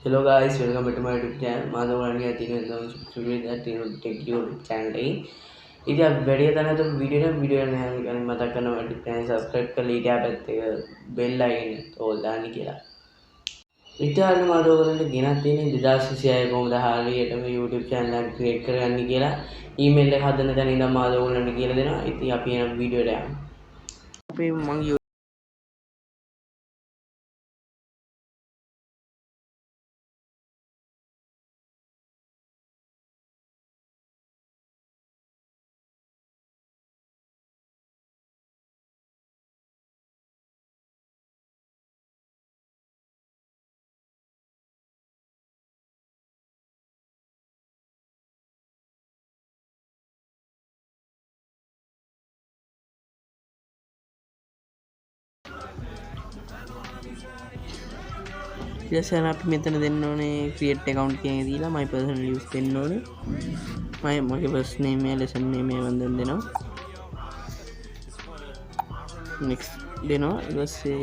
Hello guys, welcome back to my YouTube channel. Madhava වලන්නේ තියෙන සුවිද tech YouTube channel එකේ. ඉතින් අපි වැඩි තැනට වීඩියෝ එක මතක් කරනවා channel subscribe කරලා ඊට පැත්තේ bell icon ඕල් දාන්න කියලා. ඉතින් මාධව වලන්නේ ගෙනත් තියෙන්නේ 2026 කොහොමද හරියටම YouTube channel එක create කරගන්න කියලා email එක හදන තැන ඉඳන් මාධව වලන්නේ කියලා දෙනවා. ඉතින් අපි එන වීඩියෝ එකට යමු. අපි මම ඊටසේ අපි මෙතන දෙන්න ඕනේ create account කියන එක දීලා my personal use දෙන්න ඕනේ. මගේ first name එක lesson name එක වන්දන දෙනවා. next දෙනවා. ඊට පස්සේ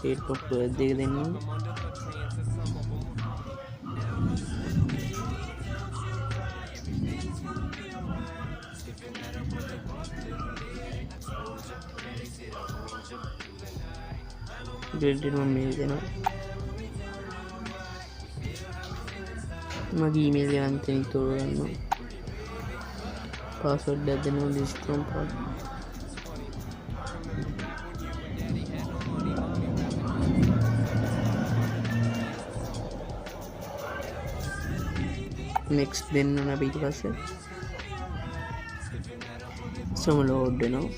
date of birth දෙක දෙන්න ඕනේ. date මම මේ දෙනවා. මගේ email එක නම් තේන් තෝරගන්න. password එක දෙනවා list from part. next දෙන්න ඕන අපි ඊට පස්සේ සම load වෙනවා.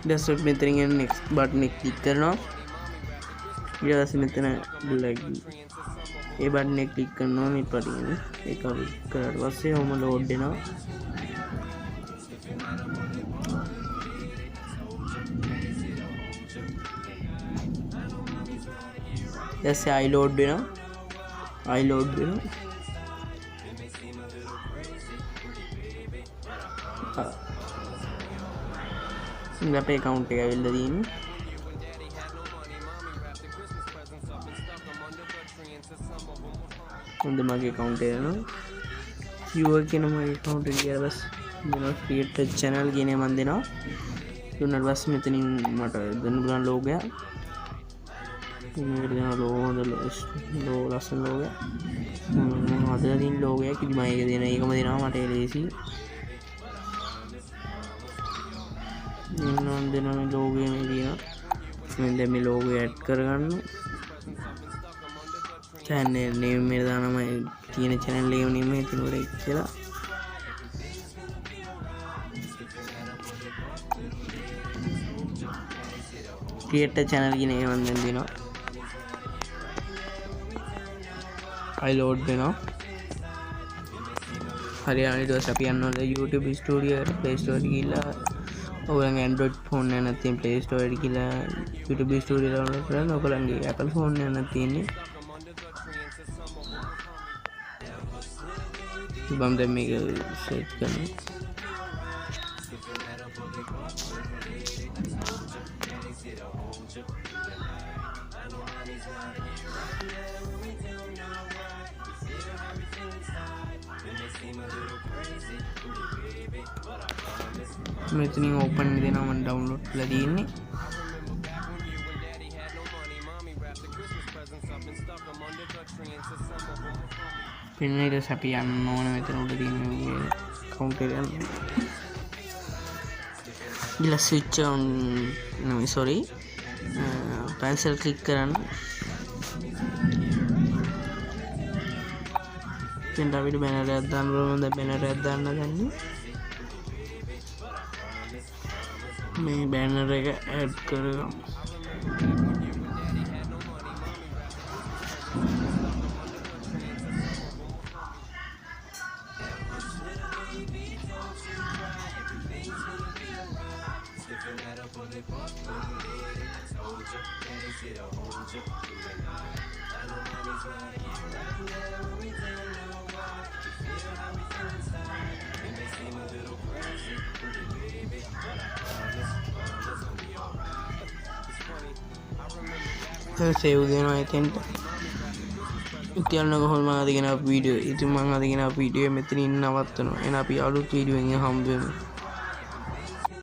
desktop මෙතනින් යන next button එක click කරනවා. ඊට පස්සේ මෙතන ඒ button එක click කරනවා මේ පටින් ඒක click කරාට පස්සේ ඔහම load වෙනවා. දැස්සේ I load වෙනවා. අපේ account එක ඇවිල්ලා තියෙන්නේ. හොඳ මගේ account එක යනවා. viewer කියන මගේ account එක කියලා බස් දෙනවා create channel කියන එක මම දෙනවා. දුන්නාට පස්සේ මෙතනින් මට දෙන්න පුළුවන් logo එක. මේකට දෙනවා logo හොඳ ලස්සන logo එක. මම හදලා තියෙන logo එක ඉතින් මම ඒක දෙන එකම දෙනවා මට ලේසි. නම් දෙනවා මේ logo එක මේ තියෙනවා. මම දැන් මේ logo add කරගන්න. channel name එක දානවා මම තියෙන channel name එක තිනුර එක් කියලා. create a channel කියන එක මම දැන් දෙනවා. I load වෙනවා. හරි ඊට පස්සේ අපි යන්න ඕනේ YouTube Studio එකට Play Store එකට ගිහිල්ලා ඔයගොල්ලන්ගේ Android phone එක නැත්නම් Play Store එකට ගිහිල්ලා YouTube Studio download කරන්න. ඔයගොල්ලන්ගේ Apple phone එක නම් තියෙන්නේ. මම දැන් මේක set කරනවා. මෙතනින් open දෙනවා මම download කරලා තියෙන්නේ. පින්න ඊට පස්සේ අපි යන්න ඕන මෙතන උඩ තියෙන account එක යන්න. ඊළ switch on no sorry pencil click කරන්න. දැන් අපිට බැනරයක් දාන්න ඕන. දැන් බැනරයක් දාන්න ගන්නේ මේ බැනර් එක ඇඩ් කරගමු. සේව් දෙනවා එතෙන්ට. ඉතින් කොහොමද මම අදගෙන වීඩියෝ ඉතින් මම අදගෙන වීඩියෝ මෙතනින් නවත්තනවා. එහෙනම් අපි අලුත් වීඩියෝ එකකින් හම්බ වෙමු.